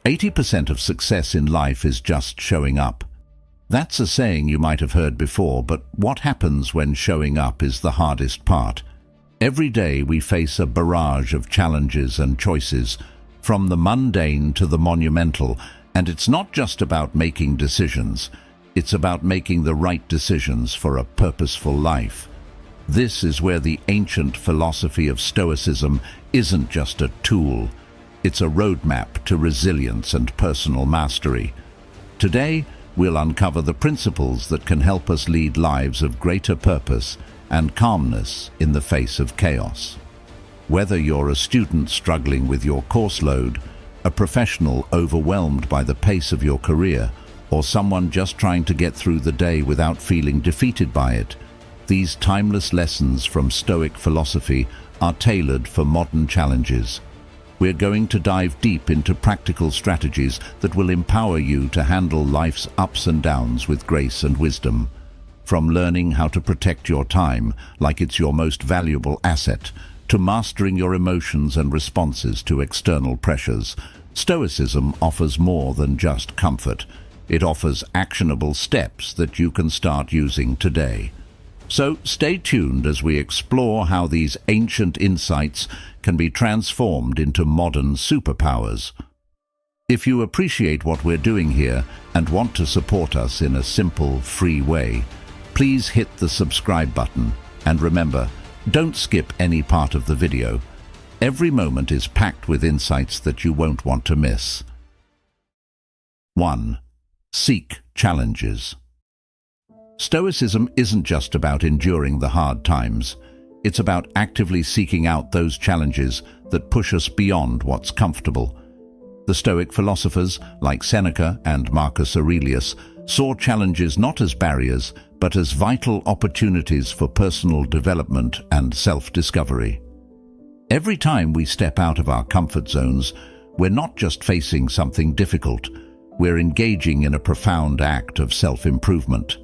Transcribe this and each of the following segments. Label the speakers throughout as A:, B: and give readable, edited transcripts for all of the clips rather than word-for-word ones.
A: 80% of success in life is just showing up. That's a saying you might have heard before, but what happens when showing up is the hardest part? Every day we face a barrage of challenges and choices, from the mundane to the monumental, and it's not just about making decisions. It's about making the right decisions for a purposeful life. This is where the ancient philosophy of Stoicism isn't just a tool. It's a roadmap to resilience and personal mastery. Today, we'll uncover the principles that can help us lead lives of greater purpose and calmness in the face of chaos. Whether you're a student struggling with your course load, a professional overwhelmed by the pace of your career, or someone just trying to get through the day without feeling defeated by it, these timeless lessons from Stoic philosophy are tailored for modern challenges. We're going to dive deep into practical strategies that will empower you to handle life's ups and downs with grace and wisdom. From learning how to protect your time like it's your most valuable asset, to mastering your emotions and responses to external pressures, Stoicism offers more than just comfort. It offers actionable steps that you can start using today. So stay tuned as we explore how these ancient insights can be transformed into modern superpowers. If you appreciate what we're doing here and want to support us in a simple, free way, please hit the subscribe button. And remember, don't skip any part of the video. Every moment is packed with insights that you won't want to miss. 1. Seek challenges. Stoicism isn't just about enduring the hard times. It's about actively seeking out those challenges that push us beyond what's comfortable. The Stoic philosophers, like Seneca and Marcus Aurelius, saw challenges not as barriers, but as vital opportunities for personal development and self-discovery. Every time we step out of our comfort zones, we're not just facing something difficult, we're engaging in a profound act of self-improvement.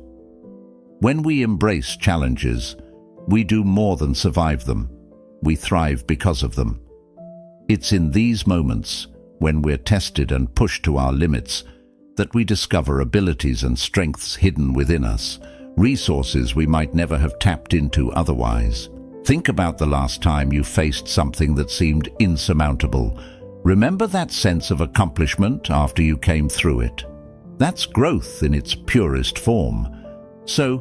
A: When we embrace challenges, we do more than survive them. We thrive because of them. It's in these moments, when we're tested and pushed to our limits, that we discover abilities and strengths hidden within us, resources we might never have tapped into otherwise. Think about the last time you faced something that seemed insurmountable. Remember that sense of accomplishment after you came through it? That's growth in its purest form. So,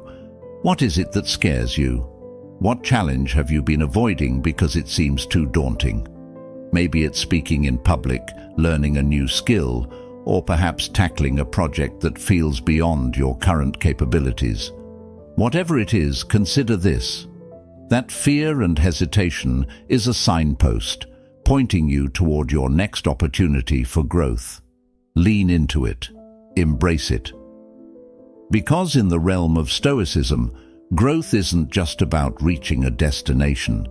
A: what is it that scares you? What challenge have you been avoiding because it seems too daunting? Maybe it's speaking in public, learning a new skill, or perhaps tackling a project that feels beyond your current capabilities. Whatever it is, consider this. That fear and hesitation is a signpost, pointing you toward your next opportunity for growth. Lean into it. Embrace it. Because in the realm of Stoicism, growth isn't just about reaching a destination.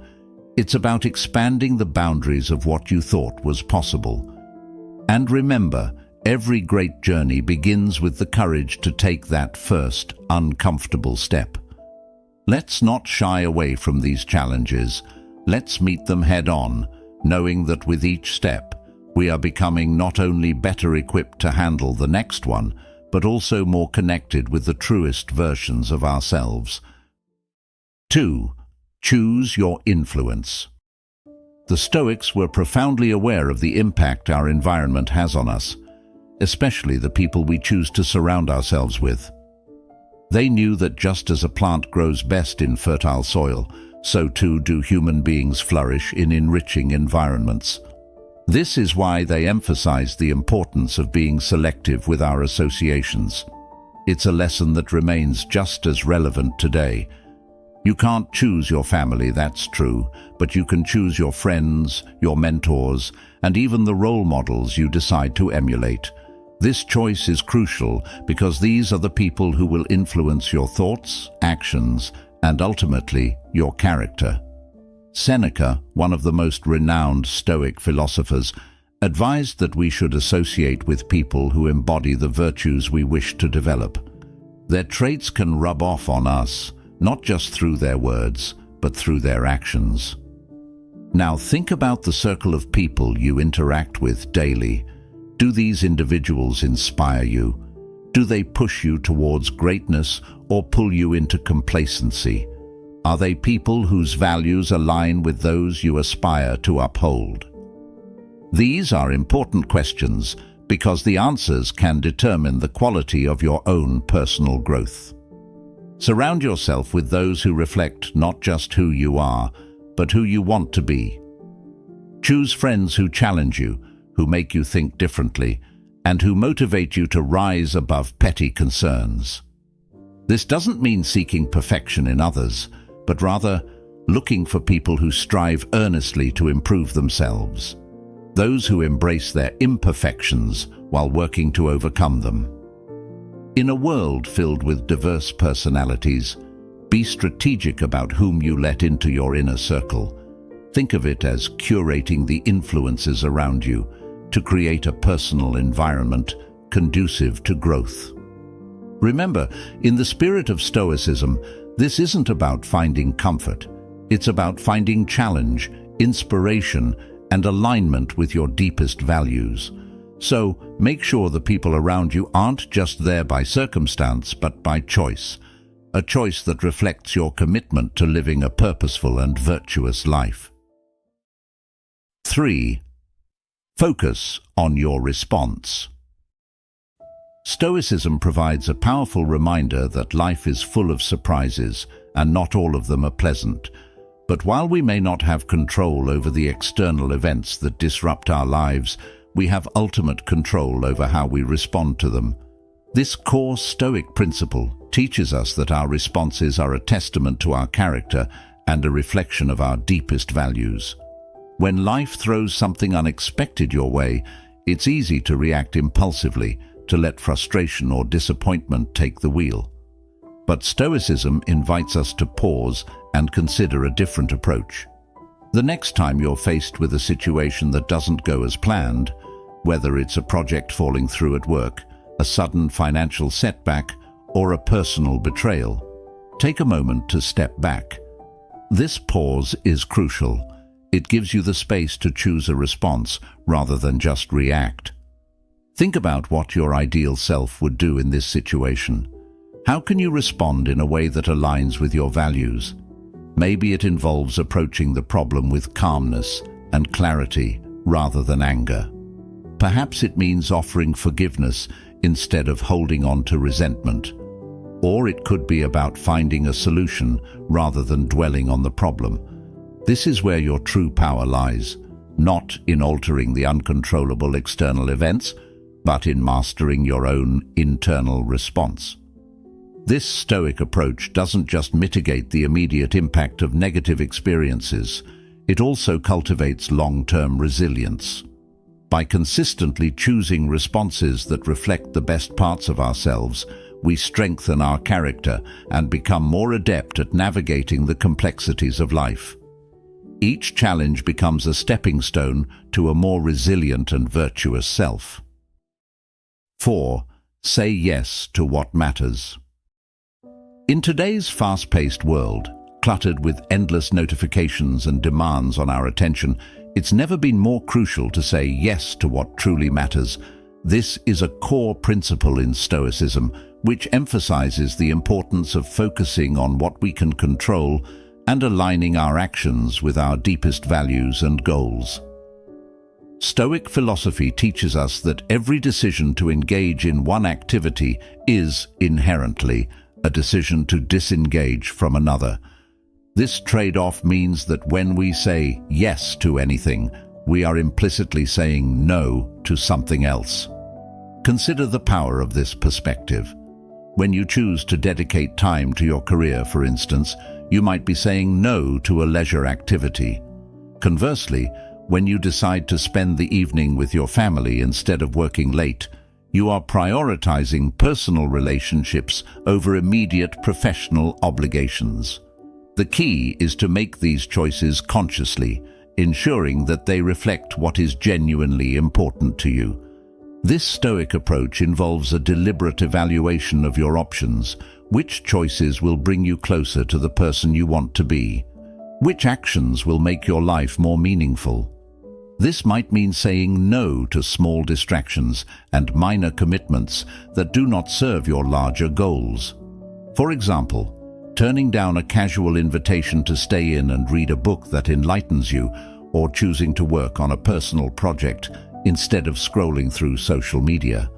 A: It's about expanding the boundaries of what you thought was possible. And remember, every great journey begins with the courage to take that first, uncomfortable step. Let's not shy away from these challenges. Let's meet them head-on, knowing that with each step, we are becoming not only better equipped to handle the next one, but also more connected with the truest versions of ourselves. 2. Choose your influence. The Stoics were profoundly aware of the impact our environment has on us, especially the people we choose to surround ourselves with. They knew that just as a plant grows best in fertile soil, so too do human beings flourish in enriching environments. This is why they emphasized the importance of being selective with our associations. It's a lesson that remains just as relevant today. You can't choose your family, that's true, but you can choose your friends, your mentors, and even the role models you decide to emulate. This choice is crucial because these are the people who will influence your thoughts, actions, and ultimately your character. Seneca, one of the most renowned Stoic philosophers, advised that we should associate with people who embody the virtues we wish to develop. Their traits can rub off on us, not just through their words, but through their actions. Now think about the circle of people you interact with daily. Do these individuals inspire you? Do they push you towards greatness or pull you into complacency? Are they people whose values align with those you aspire to uphold? These are important questions because the answers can determine the quality of your own personal growth. Surround yourself with those who reflect not just who you are, but who you want to be. Choose friends who challenge you, who make you think differently, and who motivate you to rise above petty concerns. This doesn't mean seeking perfection in others, but rather looking for people who strive earnestly to improve themselves. Those who embrace their imperfections while working to overcome them. In a world filled with diverse personalities, be strategic about whom you let into your inner circle. Think of it as curating the influences around you to create a personal environment conducive to growth. Remember, in the spirit of Stoicism, this isn't about finding comfort. It's about finding challenge, inspiration, and alignment with your deepest values. So, make sure the people around you aren't just there by circumstance, but by choice. A choice that reflects your commitment to living a purposeful and virtuous life. 3. Focus on your response. Stoicism provides a powerful reminder that life is full of surprises, and not all of them are pleasant. But while we may not have control over the external events that disrupt our lives, we have ultimate control over how we respond to them. This core Stoic principle teaches us that our responses are a testament to our character and a reflection of our deepest values. When life throws something unexpected your way, it's easy to react impulsively, to let frustration or disappointment take the wheel. But Stoicism invites us to pause and consider a different approach. The next time you're faced with a situation that doesn't go as planned, whether it's a project falling through at work, a sudden financial setback, or a personal betrayal, take a moment to step back. This pause is crucial. It gives you the space to choose a response rather than just react. Think about what your ideal self would do in this situation. How can you respond in a way that aligns with your values? Maybe it involves approaching the problem with calmness and clarity rather than anger. Perhaps it means offering forgiveness instead of holding on to resentment. Or it could be about finding a solution rather than dwelling on the problem. This is where your true power lies, not in altering the uncontrollable external events, but in mastering your own internal response. This Stoic approach doesn't just mitigate the immediate impact of negative experiences, it also cultivates long-term resilience. By consistently choosing responses that reflect the best parts of ourselves, we strengthen our character and become more adept at navigating the complexities of life. Each challenge becomes a stepping stone to a more resilient and virtuous self. 4. Say yes to what matters. In today's fast-paced world, cluttered with endless notifications and demands on our attention, it's never been more crucial to say yes to what truly matters. This is a core principle in Stoicism, which emphasizes the importance of focusing on what we can control and aligning our actions with our deepest values and goals. Stoic philosophy teaches us that every decision to engage in one activity is inherently a decision to disengage from another. This trade-off means that when we say yes to anything, we are implicitly saying no to something else. Consider the power of this perspective. When you choose to dedicate time to your career, for instance, you might be saying no to a leisure activity. Conversely, when you decide to spend the evening with your family instead of working late, you are prioritizing personal relationships over immediate professional obligations. The key is to make these choices consciously, ensuring that they reflect what is genuinely important to you. This Stoic approach involves a deliberate evaluation of your options. Which choices will bring you closer to the person you want to be? Which actions will make your life more meaningful? This might mean saying no to small distractions and minor commitments that do not serve your larger goals. For example, turning down a casual invitation to stay in and read a book that enlightens you, or choosing to work on a personal project instead of scrolling through social media.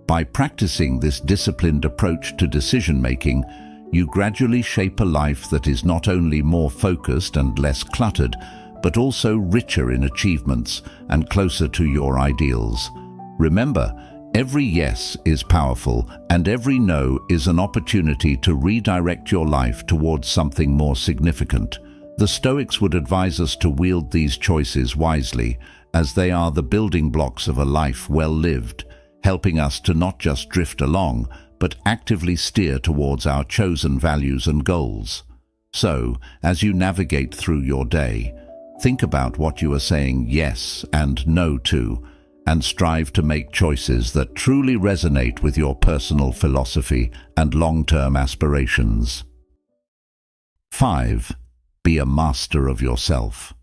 A: By practicing this disciplined approach to decision-making, you gradually shape a life that is not only more focused and less cluttered, but also richer in achievements and closer to your ideals. Remember, every yes is powerful, and every no is an opportunity to redirect your life towards something more significant. The Stoics would advise us to wield these choices wisely, as they are the building blocks of a life well lived, helping us to not just drift along, but actively steer towards our chosen values and goals. So, as you navigate through your day, think about what you are saying yes and no to, and strive to make choices that truly resonate with your personal philosophy and long-term aspirations. 5. Be a master of yourself.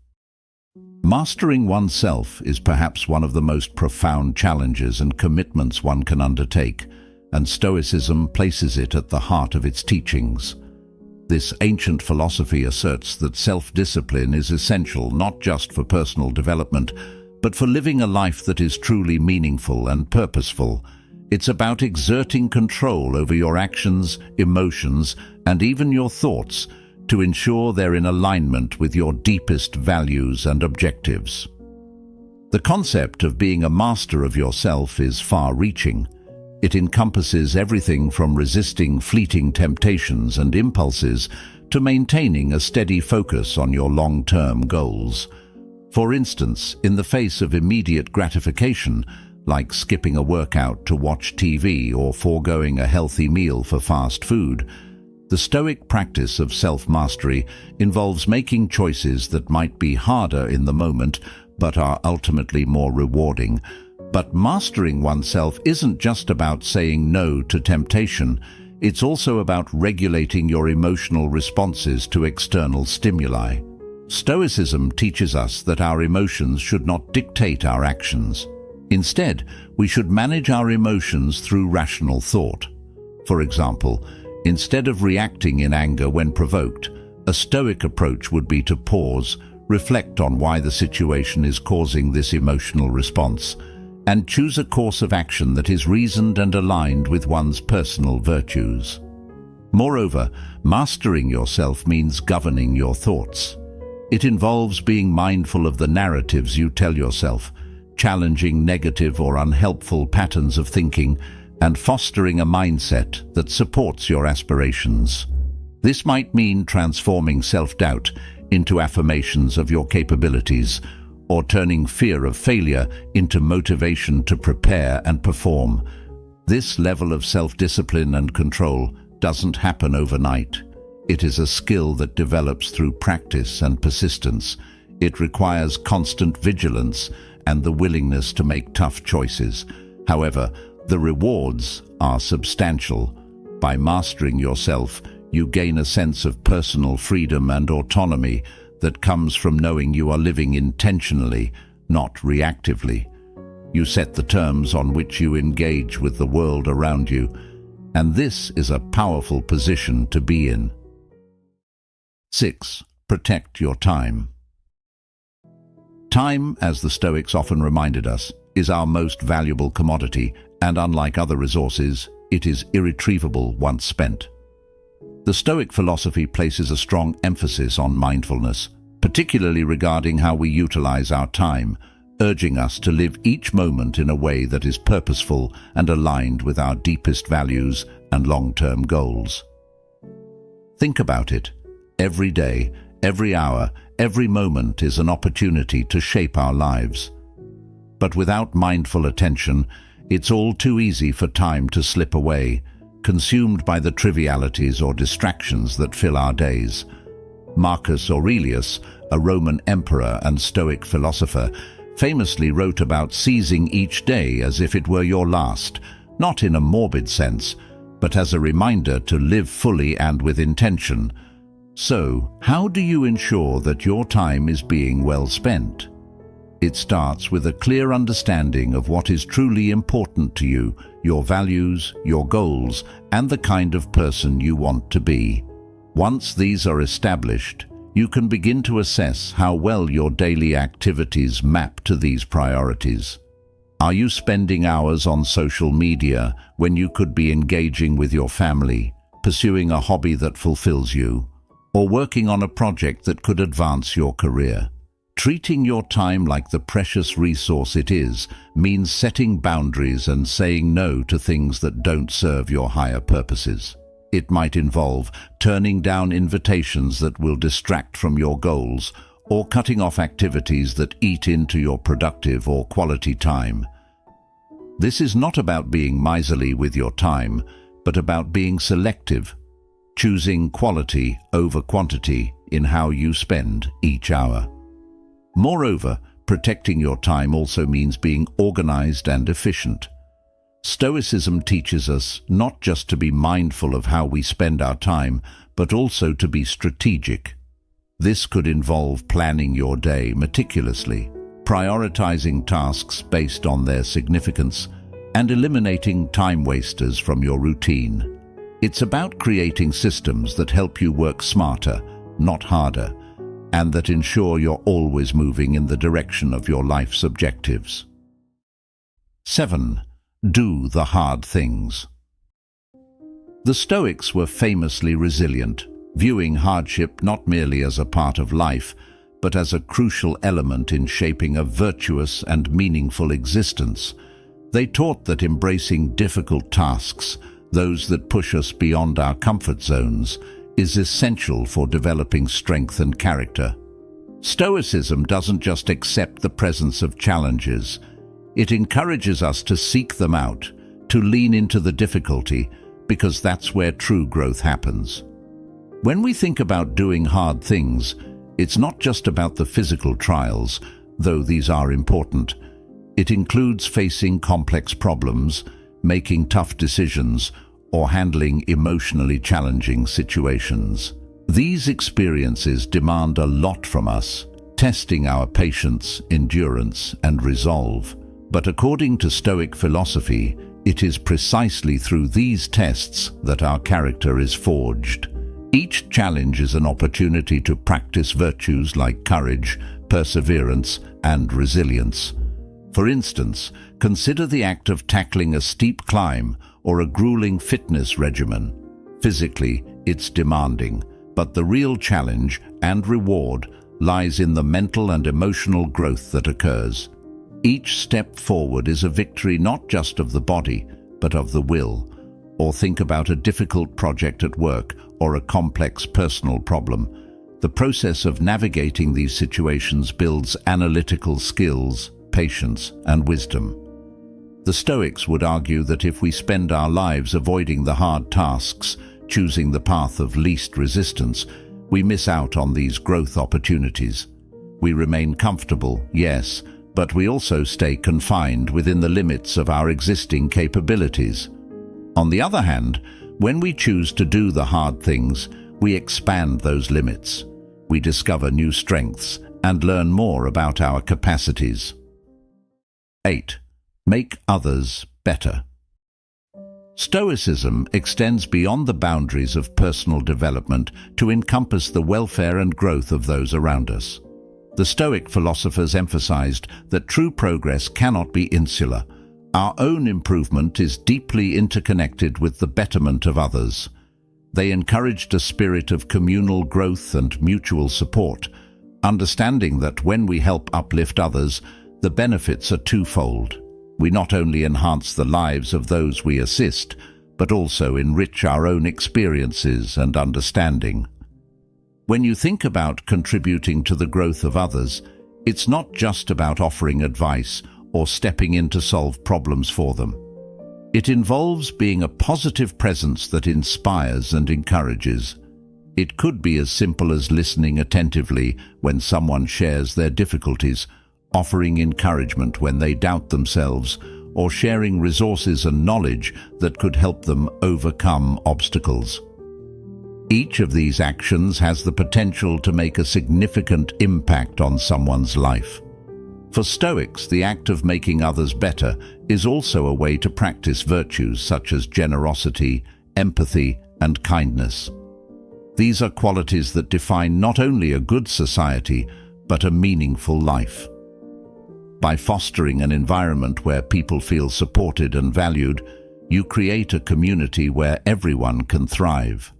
A: Mastering oneself is perhaps one of the most profound challenges and commitments one can undertake, and Stoicism places it at the heart of its teachings. This ancient philosophy asserts that self-discipline is essential not just for personal development, but for living a life that is truly meaningful and purposeful. It's about exerting control over your actions, emotions, and even your thoughts to ensure they're in alignment with your deepest values and objectives. The concept of being a master of yourself is far-reaching. It encompasses everything from resisting fleeting temptations and impulses to maintaining a steady focus on your long-term goals. For instance, in the face of immediate gratification, like skipping a workout to watch TV or foregoing a healthy meal for fast food, the Stoic practice of self-mastery involves making choices that might be harder in the moment but are ultimately more rewarding. But mastering oneself isn't just about saying no to temptation. It's also about regulating your emotional responses to external stimuli. Stoicism teaches us that our emotions should not dictate our actions. Instead, we should manage our emotions through rational thought. For example, instead of reacting in anger when provoked, a Stoic approach would be to pause, reflect on why the situation is causing this emotional response, and choose a course of action that is reasoned and aligned with one's personal virtues. Moreover, mastering yourself means governing your thoughts. It involves being mindful of the narratives you tell yourself, challenging negative or unhelpful patterns of thinking, and fostering a mindset that supports your aspirations. This might mean transforming self-doubt into affirmations of your capabilities, or turning fear of failure into motivation to prepare and perform. This level of self-discipline and control doesn't happen overnight. It is a skill that develops through practice and persistence. It requires constant vigilance and the willingness to make tough choices. However, the rewards are substantial. By mastering yourself, you gain a sense of personal freedom and autonomy that comes from knowing you are living intentionally, not reactively. You set the terms on which you engage with the world around you, and this is a powerful position to be in. 6. Protect your time. Time, as the Stoics often reminded us, is our most valuable commodity, and unlike other resources, it is irretrievable once spent. The Stoic philosophy places a strong emphasis on mindfulness, particularly regarding how we utilize our time, urging us to live each moment in a way that is purposeful and aligned with our deepest values and long-term goals. Think about it. Every day, every hour, every moment is an opportunity to shape our lives. But without mindful attention, it's all too easy for time to slip away, consumed by the trivialities or distractions that fill our days. Marcus Aurelius, a Roman emperor and Stoic philosopher, famously wrote about seizing each day as if it were your last, not in a morbid sense, but as a reminder to live fully and with intention. So, how do you ensure that your time is being well spent? It starts with a clear understanding of what is truly important to you, your values, your goals, and the kind of person you want to be. Once these are established, you can begin to assess how well your daily activities map to these priorities. Are you spending hours on social media when you could be engaging with your family, pursuing a hobby that fulfills you, or working on a project that could advance your career? Treating your time like the precious resource it is means setting boundaries and saying no to things that don't serve your higher purposes. It might involve turning down invitations that will distract from your goals, or cutting off activities that eat into your productive or quality time. This is not about being miserly with your time, but about being selective, choosing quality over quantity in how you spend each hour. Moreover, protecting your time also means being organized and efficient. Stoicism teaches us not just to be mindful of how we spend our time, but also to be strategic. This could involve planning your day meticulously, prioritizing tasks based on their significance, and eliminating time wasters from your routine. It's about creating systems that help you work smarter, not harder, and that ensure you're always moving in the direction of your life's objectives. 7. Do the hard things. The Stoics were famously resilient, viewing hardship not merely as a part of life, but as a crucial element in shaping a virtuous and meaningful existence. They taught that embracing difficult tasks, those that push us beyond our comfort zones, is essential for developing strength and character. Stoicism doesn't just accept the presence of challenges. It encourages us to seek them out, to lean into the difficulty, because that's where true growth happens. When we think about doing hard things, it's not just about the physical trials, though these are important. It includes facing complex problems, making tough decisions, or handling emotionally challenging situations. These experiences demand a lot from us, testing our patience, endurance, and resolve. But according to Stoic philosophy, it is precisely through these tests that our character is forged. Each challenge is an opportunity to practice virtues like courage, perseverance, and resilience. For instance, consider the act of tackling a steep climb or a grueling fitness regimen. Physically, it's demanding, but the real challenge and reward lies in the mental and emotional growth that occurs. Each step forward is a victory not just of the body, but of the will. Or think about a difficult project at work or a complex personal problem. The process of navigating these situations builds analytical skills, patience, and wisdom. The Stoics would argue that if we spend our lives avoiding the hard tasks, choosing the path of least resistance, we miss out on these growth opportunities. We remain comfortable, yes, but we also stay confined within the limits of our existing capabilities. On the other hand, when we choose to do the hard things, we expand those limits. We discover new strengths and learn more about our capacities. 8. Make others better. Stoicism extends beyond the boundaries of personal development to encompass the welfare and growth of those around us. The Stoic philosophers emphasized that true progress cannot be insular. Our own improvement is deeply interconnected with the betterment of others. They encouraged a spirit of communal growth and mutual support, understanding that when we help uplift others, the benefits are twofold. We not only enhance the lives of those we assist, but also enrich our own experiences and understanding. When you think about contributing to the growth of others, it's not just about offering advice or stepping in to solve problems for them. It involves being a positive presence that inspires and encourages. It could be as simple as listening attentively when someone shares their difficulties, offering encouragement when they doubt themselves, or sharing resources and knowledge that could help them overcome obstacles. Each of these actions has the potential to make a significant impact on someone's life. For Stoics, the act of making others better is also a way to practice virtues such as generosity, empathy, and kindness. These are qualities that define not only a good society, but a meaningful life. By fostering an environment where people feel supported and valued, you create a community where everyone can thrive.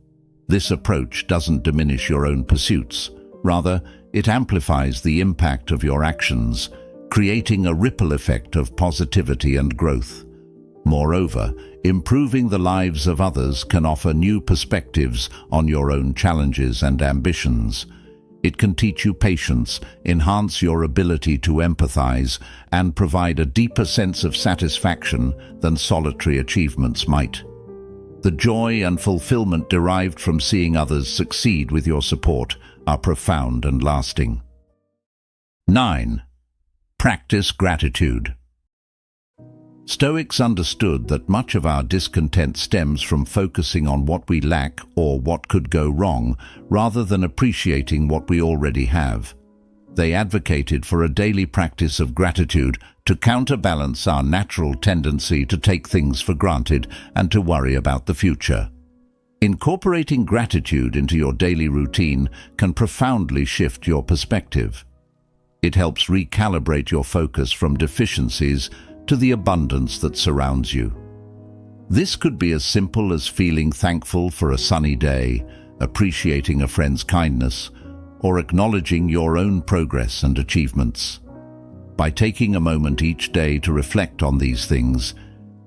A: This approach doesn't diminish your own pursuits. Rather, it amplifies the impact of your actions, creating a ripple effect of positivity and growth. Moreover, improving the lives of others can offer new perspectives on your own challenges and ambitions. It can teach you patience, enhance your ability to empathize, and provide a deeper sense of satisfaction than solitary achievements might. The joy and fulfillment derived from seeing others succeed with your support are profound and lasting. 9. Practice gratitude. Stoics understood that much of our discontent stems from focusing on what we lack or what could go wrong, rather than appreciating what we already have. They advocated for a daily practice of gratitude to counterbalance our natural tendency to take things for granted and to worry about the future. Incorporating gratitude into your daily routine can profoundly shift your perspective. It helps recalibrate your focus from deficiencies to the abundance that surrounds you. This could be as simple as feeling thankful for a sunny day, appreciating a friend's kindness, or acknowledging your own progress and achievements. By taking a moment each day to reflect on these things,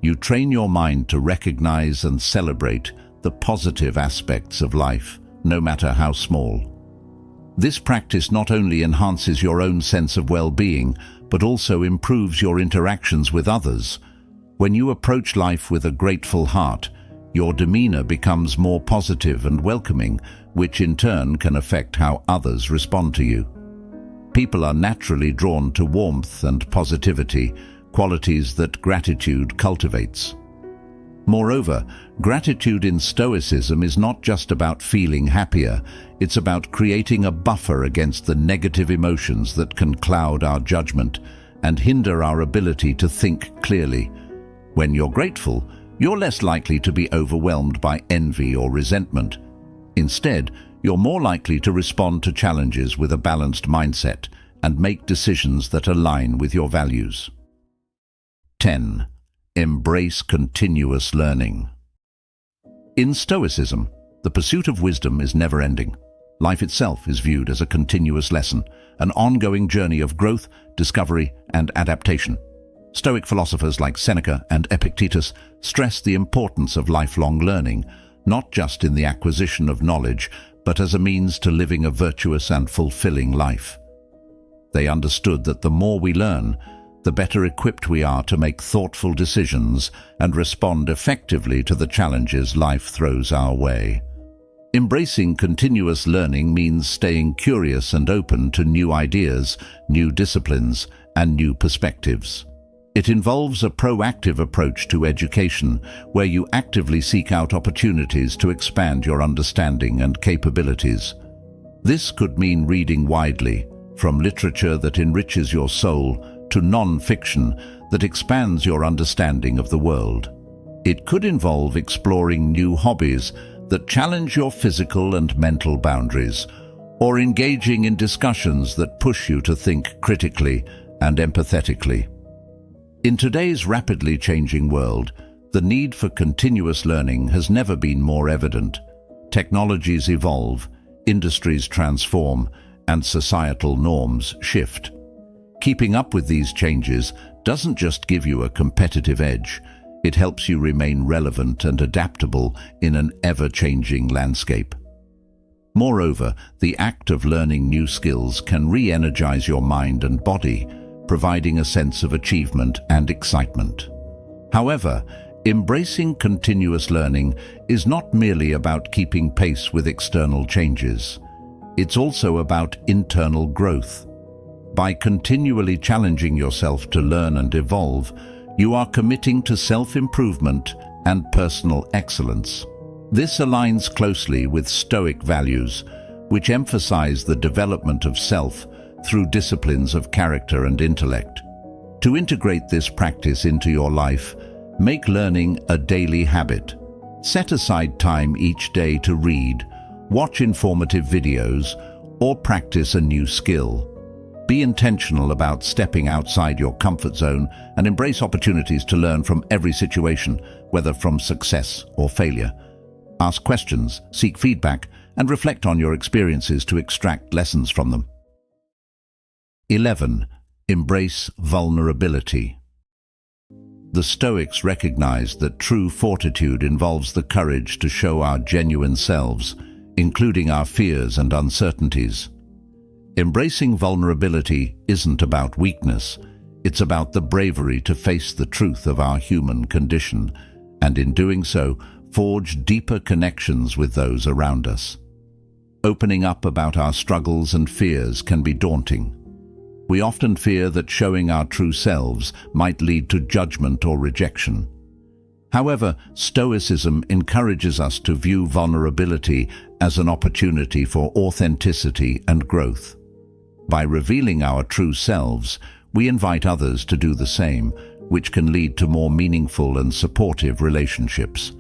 A: you train your mind to recognize and celebrate the positive aspects of life, no matter how small. This practice not only enhances your own sense of well-being, but also improves your interactions with others. When you approach life with a grateful heart, your demeanor becomes more positive and welcoming, which in turn can affect how others respond to you. People are naturally drawn to warmth and positivity, qualities that gratitude cultivates. Moreover, gratitude in Stoicism is not just about feeling happier, it's about creating a buffer against the negative emotions that can cloud our judgment and hinder our ability to think clearly. When you're grateful, you're less likely to be overwhelmed by envy or resentment. Instead, you're more likely to respond to challenges with a balanced mindset and make decisions that align with your values. 10. Embrace continuous learning. In Stoicism, the pursuit of wisdom is never-ending. Life itself is viewed as a continuous lesson, an ongoing journey of growth, discovery, and adaptation. Stoic philosophers like Seneca and Epictetus stress the importance of lifelong learning, not just in the acquisition of knowledge, but as a means to living a virtuous and fulfilling life. They understood that the more we learn, the better equipped we are to make thoughtful decisions and respond effectively to the challenges life throws our way. Embracing continuous learning means staying curious and open to new ideas, new disciplines, and new perspectives. It involves a proactive approach to education, where you actively seek out opportunities to expand your understanding and capabilities. This could mean reading widely, from literature that enriches your soul to non-fiction that expands your understanding of the world. It could involve exploring new hobbies that challenge your physical and mental boundaries, or engaging in discussions that push you to think critically and empathetically. In today's rapidly changing world, the need for continuous learning has never been more evident. Technologies evolve, industries transform, and societal norms shift. Keeping up with these changes doesn't just give you a competitive edge, it helps you remain relevant and adaptable in an ever-changing landscape. Moreover, the act of learning new skills can re-energize your mind and body, providing a sense of achievement and excitement. However, embracing continuous learning is not merely about keeping pace with external changes. It's also about internal growth. By continually challenging yourself to learn and evolve, you are committing to self-improvement and personal excellence. This aligns closely with Stoic values, which emphasize the development of self through disciplines of character and intellect. To integrate this practice into your life, make learning a daily habit. Set aside time each day to read, watch informative videos, or practice a new skill. Be intentional about stepping outside your comfort zone and embrace opportunities to learn from every situation, whether from success or failure. Ask questions, seek feedback, and reflect on your experiences to extract lessons from them. 11. Embrace vulnerability. The Stoics recognized that true fortitude involves the courage to show our genuine selves, including our fears and uncertainties. Embracing vulnerability isn't about weakness, it's about the bravery to face the truth of our human condition, and in doing so, forge deeper connections with those around us. Opening up about our struggles and fears can be daunting. We often fear that showing our true selves might lead to judgment or rejection. However, Stoicism encourages us to view vulnerability as an opportunity for authenticity and growth. By revealing our true selves, we invite others to do the same, which can lead to more meaningful and supportive relationships.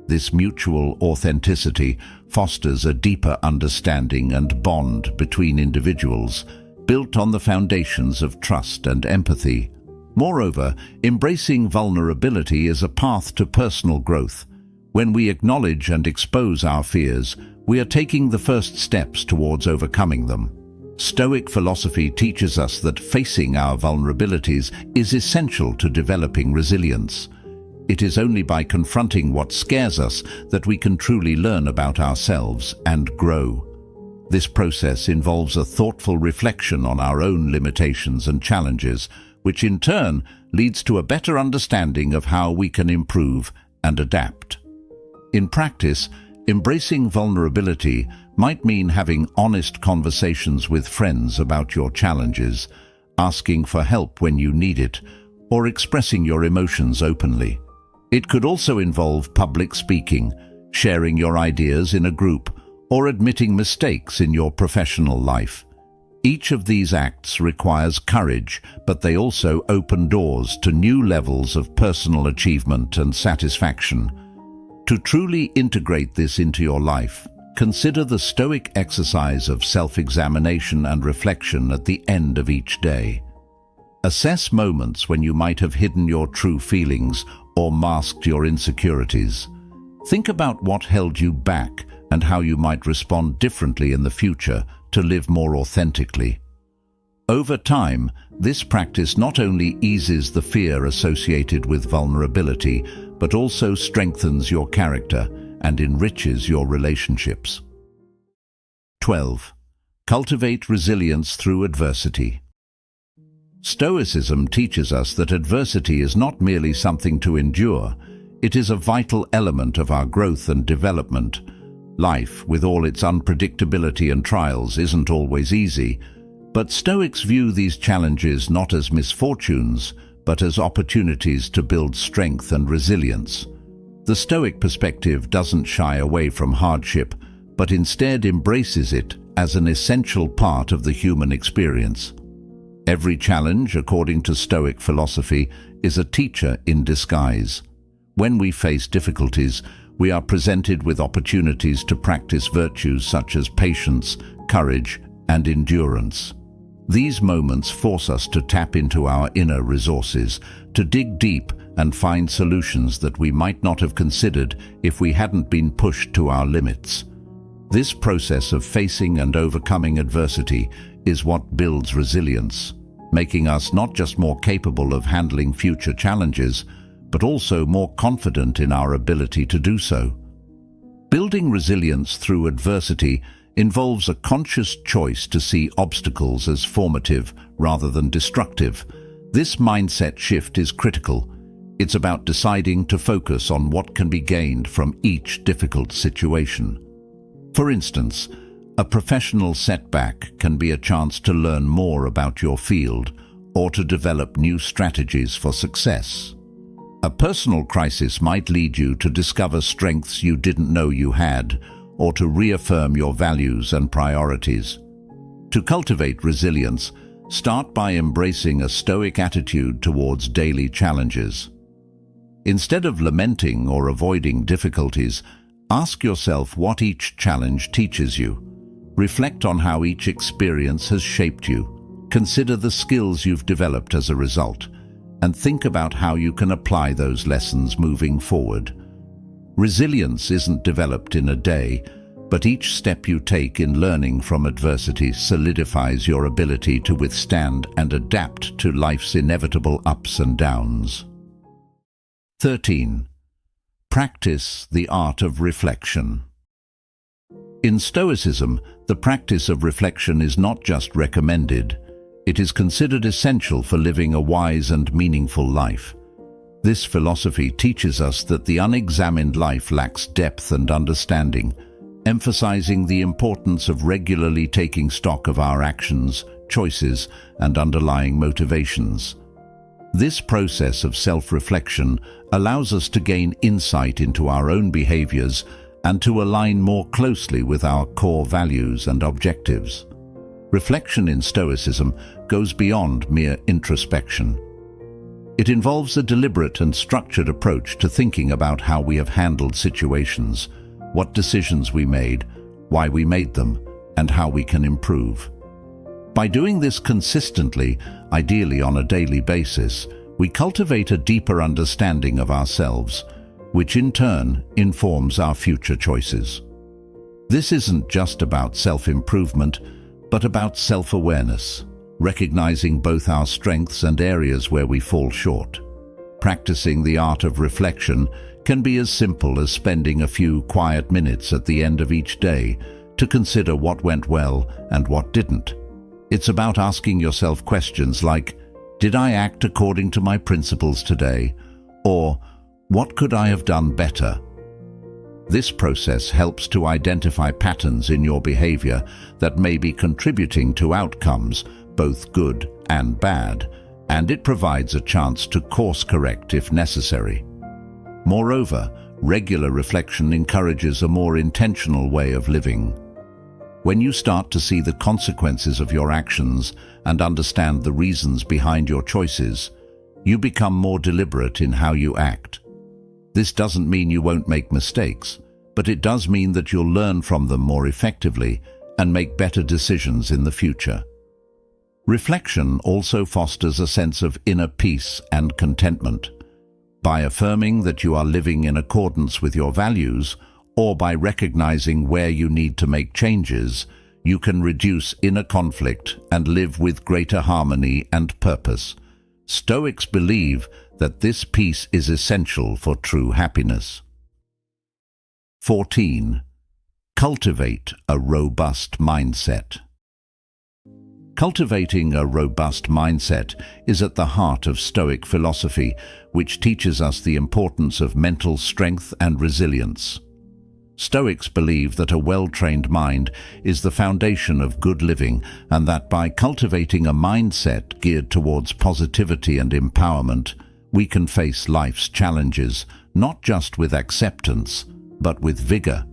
A: This mutual authenticity fosters a deeper understanding and bond between individuals, built on the foundations of trust and empathy. Moreover, embracing vulnerability is a path to personal growth. When we acknowledge and expose our fears, we are taking the first steps towards overcoming them. Stoic philosophy teaches us that facing our vulnerabilities is essential to developing resilience. It is only by confronting what scares us that we can truly learn about ourselves and grow. This process involves a thoughtful reflection on our own limitations and challenges, which in turn leads to a better understanding of how we can improve and adapt. In practice, embracing vulnerability might mean having honest conversations with friends about your challenges, asking for help when you need it, or expressing your emotions openly. It could also involve public speaking, sharing your ideas in a group, or admitting mistakes in your professional life. Each of these acts requires courage, but they also open doors to new levels of personal achievement and satisfaction. To truly integrate this into your life, consider the Stoic exercise of self-examination and reflection at the end of each day. Assess moments when you might have hidden your true feelings or masked your insecurities. Think about what held you back and how you might respond differently in the future to live more authentically. Over time, this practice not only eases the fear associated with vulnerability, but also strengthens your character and enriches your relationships. 12. Cultivate resilience through adversity. Stoicism teaches us that adversity is not merely something to endure, it is a vital element of our growth and development. Life, with all its unpredictability and trials, isn't always easy, but Stoics view these challenges not as misfortunes, but as opportunities to build strength and resilience. The Stoic perspective doesn't shy away from hardship, but instead embraces it as an essential part of the human experience. Every challenge, according to Stoic philosophy, is a teacher in disguise. When we face difficulties, we are presented with opportunities to practice virtues such as patience, courage, and endurance. These moments force us to tap into our inner resources, to dig deep and find solutions that we might not have considered if we hadn't been pushed to our limits. This process of facing and overcoming adversity is what builds resilience, making us not just more capable of handling future challenges, but also more confident in our ability to do so. Building resilience through adversity involves a conscious choice to see obstacles as formative rather than destructive. This mindset shift is critical. It's about deciding to focus on what can be gained from each difficult situation. For instance, a professional setback can be a chance to learn more about your field or to develop new strategies for success. A personal crisis might lead you to discover strengths you didn't know you had, or to reaffirm your values and priorities. To cultivate resilience, start by embracing a Stoic attitude towards daily challenges. Instead of lamenting or avoiding difficulties, ask yourself what each challenge teaches you. Reflect on how each experience has shaped you. Consider the skills you've developed as a result, and think about how you can apply those lessons moving forward. Resilience isn't developed in a day, but each step you take in learning from adversity solidifies your ability to withstand and adapt to life's inevitable ups and downs. 13. Practice the art of reflection. In Stoicism, the practice of reflection is not just recommended, it is considered essential for living a wise and meaningful life. This philosophy teaches us that the unexamined life lacks depth and understanding, emphasizing the importance of regularly taking stock of our actions, choices, and underlying motivations. This process of self-reflection allows us to gain insight into our own behaviors and to align more closely with our core values and objectives. Reflection in Stoicism goes beyond mere introspection. It involves a deliberate and structured approach to thinking about how we have handled situations, what decisions we made, why we made them, and how we can improve. By doing this consistently, ideally on a daily basis, we cultivate a deeper understanding of ourselves, which in turn informs our future choices. This isn't just about self-improvement, but about self-awareness, recognizing both our strengths and areas where we fall short. Practicing the art of reflection can be as simple as spending a few quiet minutes at the end of each day to consider what went well and what didn't. It's about asking yourself questions like, did I act according to my principles today? Or, what could I have done better? This process helps to identify patterns in your behavior that may be contributing to outcomes, both good and bad, and it provides a chance to course correct if necessary. Moreover, regular reflection encourages a more intentional way of living. When you start to see the consequences of your actions and understand the reasons behind your choices, you become more deliberate in how you act. This doesn't mean you won't make mistakes, but it does mean that you'll learn from them more effectively and make better decisions in the future. Reflection also fosters a sense of inner peace and contentment. By affirming that you are living in accordance with your values, or by recognizing where you need to make changes, you can reduce inner conflict and live with greater harmony and purpose. Stoics believe that this peace is essential for true happiness. 14. Cultivate a robust mindset. Cultivating a robust mindset is at the heart of Stoic philosophy, which teaches us the importance of mental strength and resilience. Stoics believe that a well-trained mind is the foundation of good living, and that by cultivating a mindset geared towards positivity and empowerment, we can face life's challenges not just with acceptance, but with vigor.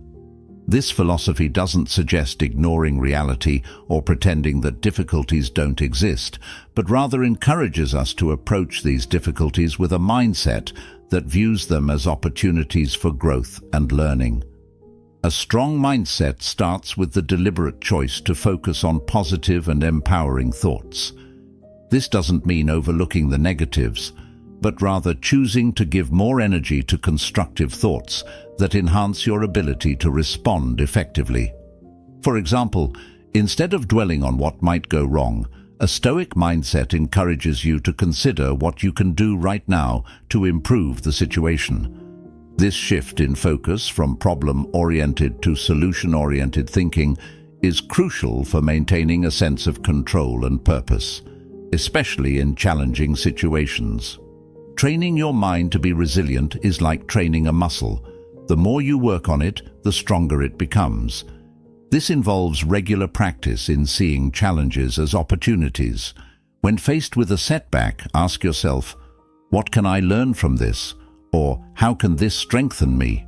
A: This philosophy doesn't suggest ignoring reality or pretending that difficulties don't exist, but rather encourages us to approach these difficulties with a mindset that views them as opportunities for growth and learning. A strong mindset starts with the deliberate choice to focus on positive and empowering thoughts. This doesn't mean overlooking the negatives, but rather choosing to give more energy to constructive thoughts that enhance your ability to respond effectively. For example, instead of dwelling on what might go wrong, a Stoic mindset encourages you to consider what you can do right now to improve the situation. This shift in focus from problem-oriented to solution-oriented thinking is crucial for maintaining a sense of control and purpose, especially in challenging situations. Training your mind to be resilient is like training a muscle. The more you work on it, the stronger it becomes. This involves regular practice in seeing challenges as opportunities. When faced with a setback, ask yourself, what can I learn from this? Or how can this strengthen me?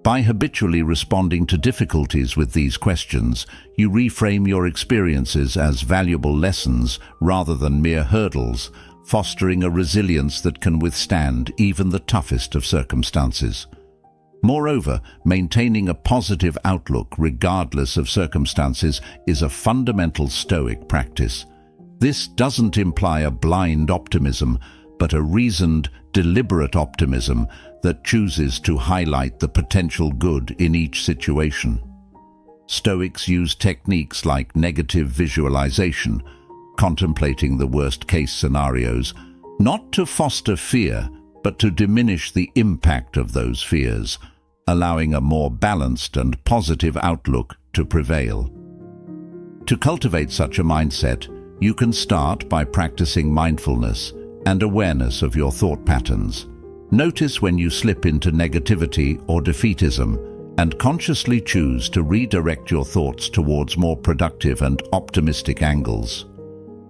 A: By habitually responding to difficulties with these questions, you reframe your experiences as valuable lessons rather than mere hurdles, fostering a resilience that can withstand even the toughest of circumstances. Moreover, maintaining a positive outlook regardless of circumstances is a fundamental Stoic practice. This doesn't imply a blind optimism, but a reasoned, deliberate optimism that chooses to highlight the potential good in each situation. Stoics use techniques like negative visualization, contemplating the worst-case scenarios, not to foster fear, but to diminish the impact of those fears, allowing a more balanced and positive outlook to prevail. To cultivate such a mindset, you can start by practicing mindfulness and awareness of your thought patterns. Notice when you slip into negativity or defeatism, and consciously choose to redirect your thoughts towards more productive and optimistic angles.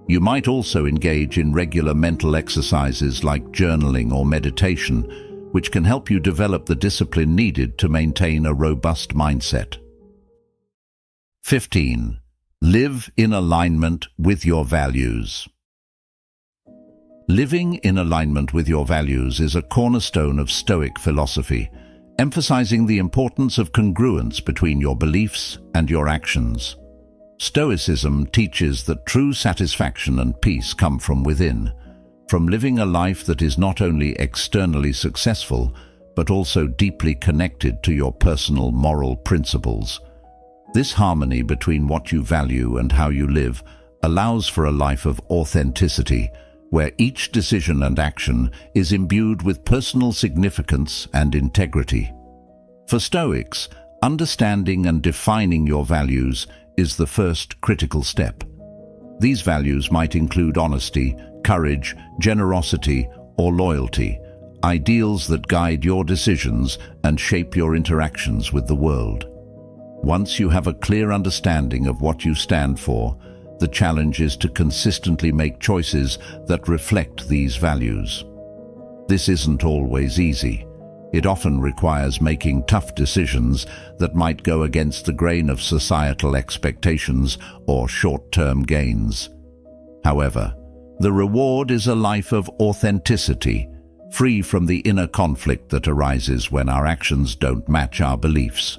A: You might also engage in regular mental exercises like journaling or meditation, which can help you develop the discipline needed to maintain a robust mindset. 15. Live in alignment with your values. Living in alignment with your values is a cornerstone of Stoic philosophy, emphasizing the importance of congruence between your beliefs and your actions. Stoicism teaches that true satisfaction and peace come from within, from living a life that is not only externally successful, but also deeply connected to your personal moral principles. This harmony between what you value and how you live allows for a life of authenticity, where each decision and action is imbued with personal significance and integrity. For Stoics, understanding and defining your values is the first critical step. These values might include honesty, courage, generosity, or loyalty, ideals that guide your decisions and shape your interactions with the world. Once you have a clear understanding of what you stand for, the challenge is to consistently make choices that reflect these values. This isn't always easy. It often requires making tough decisions that might go against the grain of societal expectations or short-term gains. However, the reward is a life of authenticity, free from the inner conflict that arises when our actions don't match our beliefs.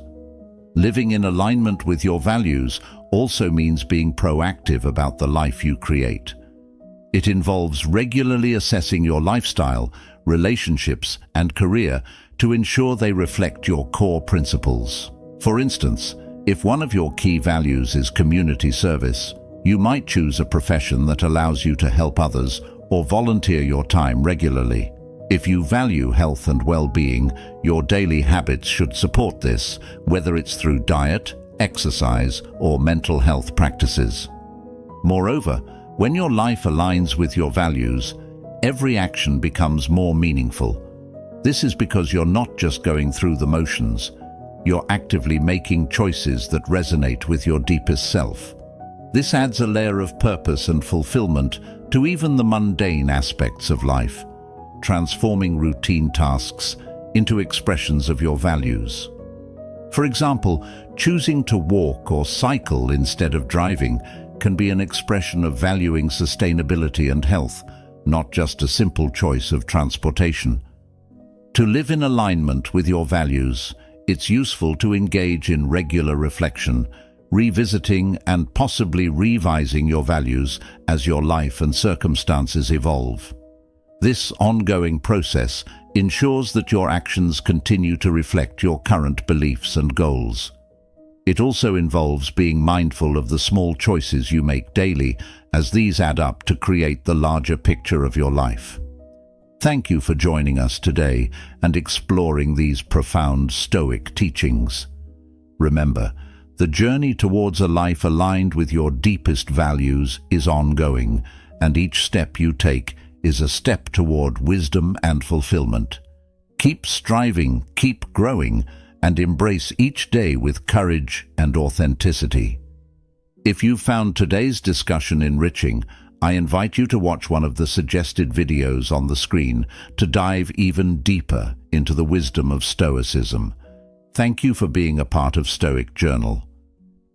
A: Living in alignment with your values also means being proactive about the life you create. It involves regularly assessing your lifestyle, relationships, and career to ensure they reflect your core principles. For instance, if one of your key values is community service, you might choose a profession that allows you to help others or volunteer your time regularly. If you value health and well-being, your daily habits should support this, whether it's through diet, exercise, or mental health practices. Moreover, when your life aligns with your values, every action becomes more meaningful. This is because you're not just going through the motions. You're actively making choices that resonate with your deepest self. This adds a layer of purpose and fulfillment to even the mundane aspects of life, transforming routine tasks into expressions of your values. For example, choosing to walk or cycle instead of driving can be an expression of valuing sustainability and health, not just a simple choice of transportation. To live in alignment with your values, it's useful to engage in regular reflection, revisiting and possibly revising your values as your life and circumstances evolve. This ongoing process ensures that your actions continue to reflect your current beliefs and goals. It also involves being mindful of the small choices you make daily, as these add up to create the larger picture of your life. Thank you for joining us today and exploring these profound Stoic teachings. Remember, the journey towards a life aligned with your deepest values is ongoing, and each step you take is a step toward wisdom and fulfillment. Keep striving, keep growing, and embrace each day with courage and authenticity. If you found today's discussion enriching, I invite you to watch one of the suggested videos on the screen to dive even deeper into the wisdom of Stoicism. Thank you for being a part of Stoic Journal.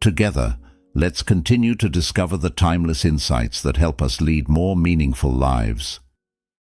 A: Together, let's continue to discover the timeless insights that help us lead more meaningful lives.